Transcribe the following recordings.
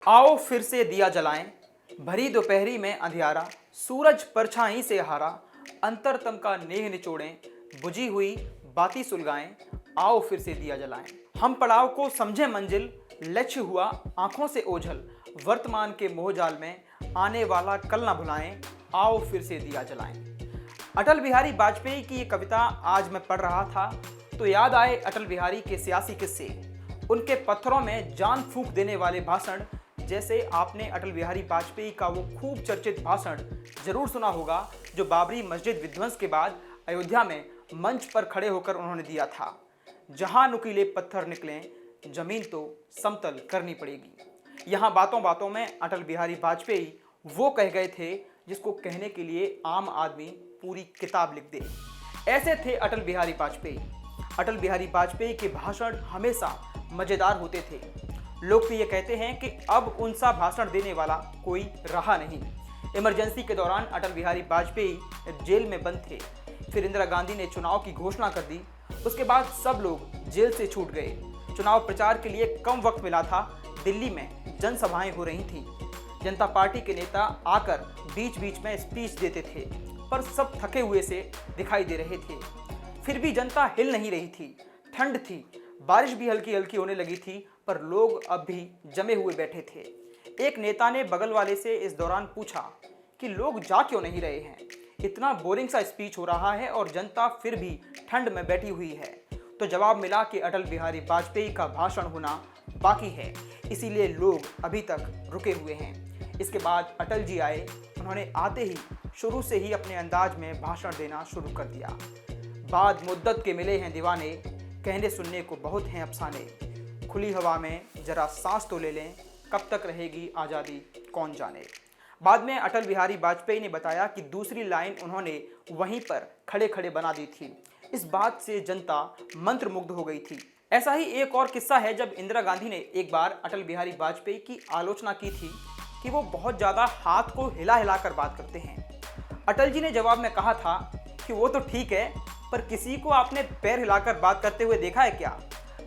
आओ फिर से दिया जलाएं, भरी दोपहरी में अंधियारा, सूरज परछाई से हारा, अंतरतम का नेह निचोड़ें, बुझी हुई बाती सुलगाएं, आओ फिर से दिया जलाएं। हम पड़ाव को समझे मंजिल, लक्ष्य हुआ आंखों से ओझल, वर्तमान के मोहजाल में आने वाला कल ना भुलाएं, आओ फिर से दिया जलाएं। अटल बिहारी वाजपेयी की ये कविता आज मैं पढ़ रहा था तो याद आए अटल बिहारी के सियासी किस्से, उनके पत्थरों में जान फूंक देने वाले भाषण। जैसे आपने अटल बिहारी वाजपेयी का वो खूब चर्चित भाषण जरूर सुना होगा जो बाबरी मस्जिद विध्वंस के बाद अयोध्या में मंच पर खड़े होकर उन्होंने दिया था, जहां नुकीले पत्थर निकलें जमीन तो समतल करनी पड़ेगी। यहाँ बातों बातों में अटल बिहारी वाजपेयी वो कह गए थे जिसको कहने के लिए आम आदमी पूरी किताब लिख दे। ऐसे थे अटल बिहारी वाजपेयी। अटल बिहारी वाजपेयी के भाषण हमेशा मजेदार होते थे। लोग तो ये कहते हैं कि अब उनसा भाषण देने वाला कोई रहा नहीं। इमरजेंसी के दौरान अटल बिहारी वाजपेयी जेल में बंद थे। फिर इंदिरा गांधी ने चुनाव की घोषणा कर दी। उसके बाद सब लोग जेल से छूट गए। चुनाव प्रचार के लिए कम वक्त मिला था। दिल्ली में जनसभाएं हो रही थी। जनता पार्टी के नेता आकर बीच बीच में स्पीच देते थे, पर सब थके हुए से दिखाई दे रहे थे। फिर भी जनता हिल नहीं रही थी। ठंड थी, बारिश भी हल्की हल्की होने लगी थी, पर लोग अब भी जमे हुए बैठे थे। एक नेता ने बगल वाले से इस दौरान पूछा कि लोग जा क्यों नहीं रहे हैं, इतना बोरिंग सा स्पीच हो रहा है और जनता फिर भी ठंड में बैठी हुई है। तो जवाब मिला कि अटल बिहारी वाजपेयी का भाषण होना बाकी है, इसीलिए लोग अभी तक रुके हुए हैं। इसके बाद अटल जी आए। उन्होंने आते ही शुरू से ही अपने अंदाज में भाषण देना शुरू कर दिया। बाद मुद्दत के मिले हैं दीवाने, कहने सुनने को बहुत हैं अफसाने, खुली हवा में जरा सांस तो ले लें, कब तक रहेगी आज़ादी कौन जाने। बाद में अटल बिहारी वाजपेयी ने बताया कि दूसरी लाइन उन्होंने वहीं पर खड़े खड़े बना दी थी। इस बात से जनता मंत्रमुग्ध हो गई थी। ऐसा ही एक और किस्सा है जब इंदिरा गांधी ने एक बार अटल बिहारी वाजपेयी की आलोचना की थी कि वो बहुत ज़्यादा हाथ को हिला हिला कर बात करते हैं। अटल जी ने जवाब में कहा था कि वो तो ठीक है, पर किसी को आपने पैर हिलाकर बात करते हुए देखा है क्या?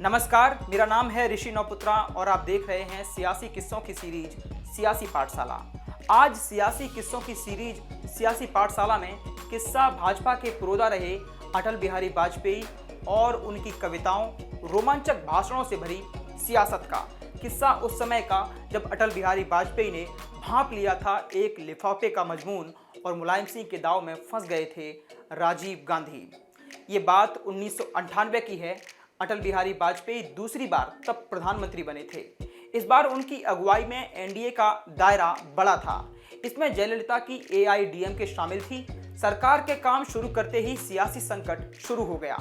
नमस्कार, मेरा नाम है ऋषि नौपुत्रा और आप देख रहे हैं सियासी किस्सों की सीरीज सियासी पाठशाला। आज सियासी किस्सों की सीरीज सियासी पाठशाला में किस्सा भाजपा के पुरोधा रहे अटल बिहारी वाजपेयी और उनकी कविताओं, रोमांचक भाषणों से भरी सियासत का। किस्सा उस समय का जब अटल बिहारी वाजपेयी ने भांप लिया था एक लिफाफे का मजमून और मुलायम सिंह के दाव में फंस गए थे राजीव गांधी। ये बात 1998 की है। अटल बिहारी वाजपेयी दूसरी बार तब प्रधानमंत्री बने थे। इस बार उनकी अगुवाई में एनडीए का दायरा बड़ा था। इसमें जयललिता की एआईडीएमके शामिल थी। सरकार के काम शुरू करते ही सियासी संकट शुरू हो गया।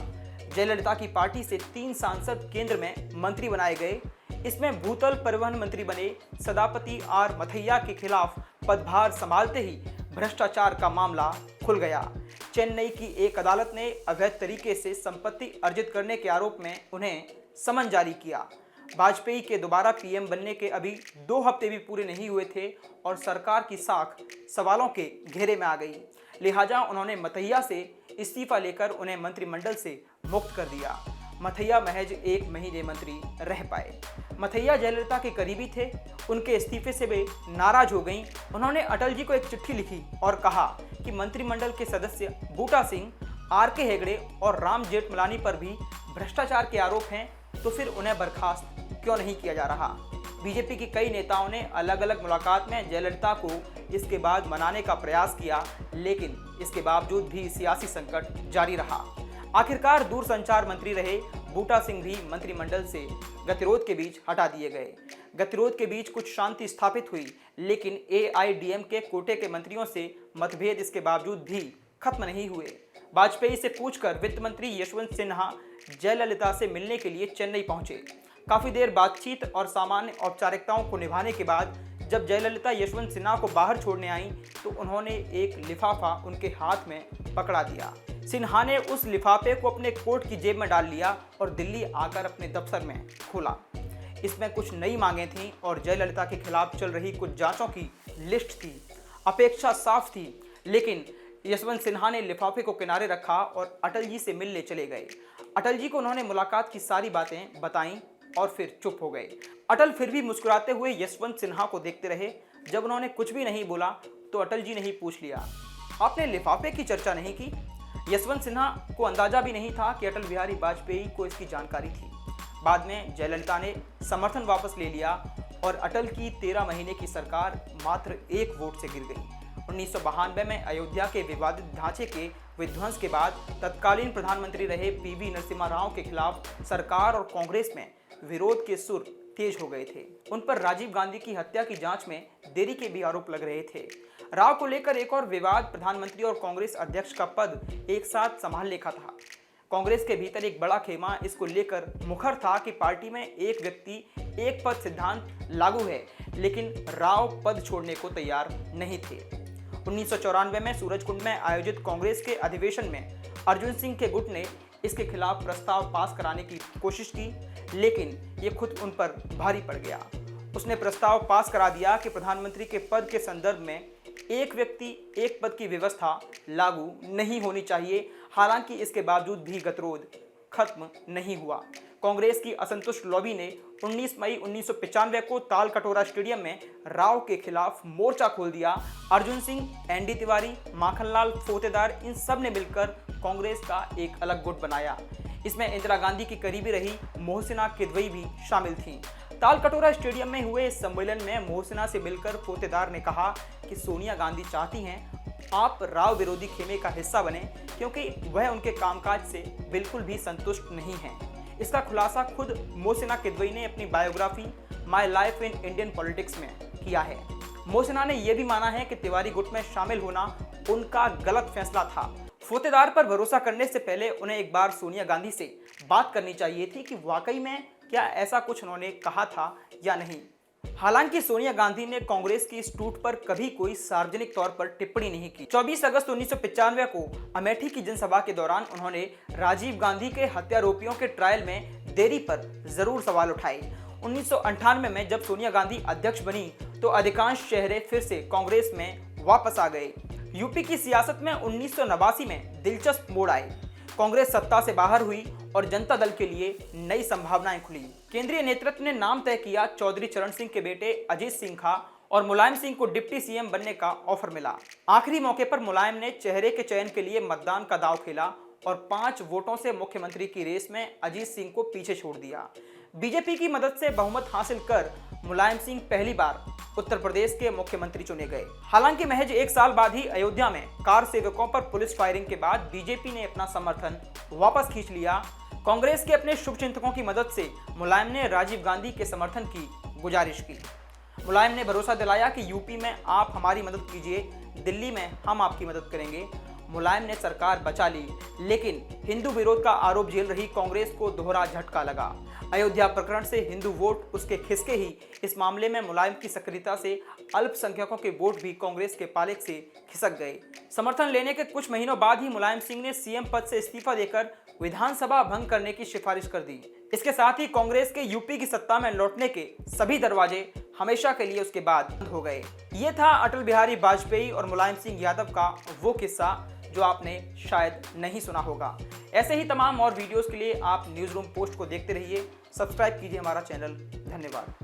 जयललिता की पार्टी से 3 सांसद केंद्र में मंत्री बनाए गए। इसमें भूतल परिवहन मंत्री बने सदापति आर मथैया के खिलाफ पदभार संभालते ही भ्रष्टाचार का मामला खुल गया। चेन्नई की एक अदालत ने अवैध तरीके से संपत्ति अर्जित करने के आरोप में उन्हें समन जारी किया। वाजपेयी के दोबारा पीएम बनने के अभी 2 हफ्ते भी पूरे नहीं हुए थे और सरकार की साख सवालों के घेरे में आ गई। लिहाजा उन्होंने मथैया से इस्तीफा लेकर उन्हें मंत्रिमंडल से मुक्त कर दिया। मथैया महज 1 महीने मंत्री रह पाए। मथैया जयललिता के करीबी थे। उनके इस्तीफे से वे नाराज हो गईं। उन्होंने अटल जी को एक चिट्ठी लिखी और कहा कि मंत्रिमंडल के सदस्य बूटा सिंह, आर.के. हेगड़े और राम जेठमलानी पर भी भ्रष्टाचार के आरोप हैं, तो फिर उन्हें बर्खास्त क्यों नहीं किया जा रहा। बीजेपी की कई नेताओं ने अलग अलग मुलाकात में जयललिता को इसके बाद मनाने का प्रयास किया, लेकिन इसके बावजूद भी सियासी संकट जारी रहा। आखिरकार दूरसंचार मंत्री रहे बूटा सिंह भी मंत्रिमंडल से गतिरोध के बीच हटा दिए गए। गतिरोध के बीच कुछ शांति स्थापित हुई, लेकिन एआईडीएमके कोटे के मंत्रियों से मतभेद इसके बावजूद भी खत्म नहीं हुए। वाजपेयी से पूछकर वित्त मंत्री यशवंत सिन्हा जयललिता से मिलने के लिए चेन्नई पहुंचे। काफी देर बातचीत और सामान्य औपचारिकताओं को निभाने के बाद जब जयललिता यशवंत सिन्हा को बाहर छोड़ने आई तो उन्होंने एक लिफाफा उनके हाथ में पकड़ा दिया। सिन्हा ने उस लिफाफे को अपने कोट की जेब में डाल लिया और दिल्ली आकर अपने दफ्तर में खोला। इसमें कुछ नई मांगें थीं और जयललिता के खिलाफ चल रही कुछ जांचों की लिस्ट थी। अपेक्षा साफ थी, लेकिन यशवंत सिन्हा ने लिफाफे को किनारे रखा और अटल जी से मिलने चले गए। अटल जी को उन्होंने मुलाकात की सारी बातें बताईं और फिर चुप हो गए। अटल फिर भी मुस्कुराते हुए यशवंत सिन्हा को देखते रहे। जब उन्होंने कुछ भी नहीं बोला तो अटल जी ने ही पूछ लिया, आपने लिफाफे की चर्चा नहीं की? यशवंत सिन्हा को अंदाजा भी नहीं था कि अटल बिहारी वाजपेयी को इसकी जानकारी थी। बाद में जयललिता ने समर्थन वापस ले लिया और अटल की 13 महीने की सरकार मात्र 1 वोट से गिर गई। 1992 में अयोध्या के विवादित ढांचे के विध्वंस के बाद तत्कालीन प्रधानमंत्री रहे पीवी नरसिम्हा राव के खिलाफ सरकार और कांग्रेस में विरोध के सुर तेज हो गए थे। उन पर राजीव गांधी की हत्या की जांच में देरी के भी आरोप लग रहे थे। राव को लेकर एक और विवाद, प्रधानमंत्री और कांग्रेस अध्यक्ष का पद एक साथ संभाल लेखा था। कांग्रेस के भीतर एक बड़ा खेमा इसको लेकर मुखर था कि पार्टी में एक व्यक्ति एक पद सिद्धांत लागू है, लेकिन राव पद छोड़ने को तैयार नहीं थे। 1994 में सूरजकुंड में आयोजित कांग्रेस के अधिवेशन में अर्जुन सिंह के गुट ने इसके खिलाफ प्रस्ताव पास कराने की कोशिश की, लेकिन ये खुद उन पर भारी पड़ गया। उसने प्रस्ताव पास करा दिया कि प्रधानमंत्री के पद के संदर्भ में एक व्यक्ति एक पद की व्यवस्था लागू नहीं होनी चाहिए। हालांकि इसके बावजूद भी गतिरोध खत्म नहीं हुआ। कांग्रेस की असंतुष्ट लॉबी ने 19 मई 1995 को तालकटोरा स्टेडियम में राव के खिलाफ मोर्चा खोल दिया। अर्जुन सिंह, एनडी तिवारी, माखनलाल फोतेदार, इन सब ने मिलकर कांग्रेस का एक अलग गुट बनाया। इसमें इंदिरा गांधी की करीबी रही मोहसिना किदवई भी शामिल थीं। तालकटोरा स्टेडियम में हुए इस सम्मेलन में मोहसिना से मिलकर फोतेदार ने कहा कि सोनिया गांधी चाहती हैं आप राव विरोधी खेमे का हिस्सा बने, क्योंकि वह उनके कामकाज से बिल्कुल भी संतुष्ट नहीं हैं। इसका खुलासा खुद मोहसिना किदवई ने अपनी biography my life in Indian politics में किया है। मोहसिना ने यह भी माना है कि तिवारी गुट में शामिल होना उनका गलत फैसला था। फोतेदार पर भरोसा करने से पहले उन्हें एक बार सोनिया गांधी से बात करनी चाहिए थी कि वाकई में क्या ऐसा कुछ उन्होंने कहा था या नहीं। हालांकि सोनिया गांधी ने कांग्रेस की इस टूट पर कभी कोई सार्वजनिक तौर पर टिप्पणी नहीं की। 24 अगस्त 1995 को अमेठी की जनसभा के दौरान उन्होंने राजीव गांधी के हत्यारोपियों के ट्रायल में देरी पर जरूर सवाल उठाए। 1998 में जब सोनिया गांधी अध्यक्ष बनी तो अधिकांश चेहरे फिर से कांग्रेस में वापस आ गए। यूपी की सियासत में 1989 में दिलचस्प मोड़ आए। कांग्रेस सत्ता से बाहर हुई और जनता दल के लिए नई संभावनाएं खुली। केंद्रीय नेतृत्व ने नाम तय किया। चौधरी चरण सिंह के बेटे अजीत सिंह खा और मुलायम सिंह को डिप्टी सीएम बनने का ऑफर मिला। आखिरी मौके पर मुलायम ने चेहरे के चयन के लिए मतदान का दांव खेला और 5 वोटों से मुख्यमंत्री की रेस में अजीत सिंह को पीछे छोड़ दिया। बीजेपी की मदद से बहुमत हासिल कर मुलायम सिंह पहली बार उत्तर प्रदेश के मुख्यमंत्री चुने गए। हालांकि महज 1 साल बाद ही अयोध्या में कार सेवकों पर पुलिस फायरिंग के बाद बीजेपी ने अपना समर्थन वापस खींच लिया। कांग्रेस के अपने शुभचिंतकों की मदद से मुलायम ने राजीव गांधी के समर्थन की गुजारिश की। मुलायम ने भरोसा दिलाया कि यूपी में आप हमारी मदद कीजिए, दिल्ली में हम आपकी मदद करेंगे। मुलायम ने सरकार बचा ली, लेकिन हिंदू विरोध का आरोप झेल रही कांग्रेस को दोहरा झटका लगा। अयोध्या प्रकरण से हिंदू वोट उसके खिसके ही इस मामले में मुलायम की सक्रियता से अल्पसंख्यकों के वोट भी कांग्रेस के पाले से खिसक गए। समर्थन लेने के कुछ महीनों बाद ही मुलायम सिंह ने सीएम पद से इस्तीफा देकर विधानसभा भंग करने की सिफारिश कर दी। इसके साथ ही कांग्रेस के यूपी की सत्ता में लौटने के सभी दरवाजे हमेशा के लिए उसके बाद बंद हो गए। ये था अटल बिहारी वाजपेयी और मुलायम सिंह यादव का वो किस्सा जो आपने शायद नहीं सुना होगा। ऐसे ही तमाम और वीडियोस के लिए आप न्यूज़ रूम पोस्ट को देखते रहिए। सब्सक्राइब कीजिए हमारा चैनल। धन्यवाद।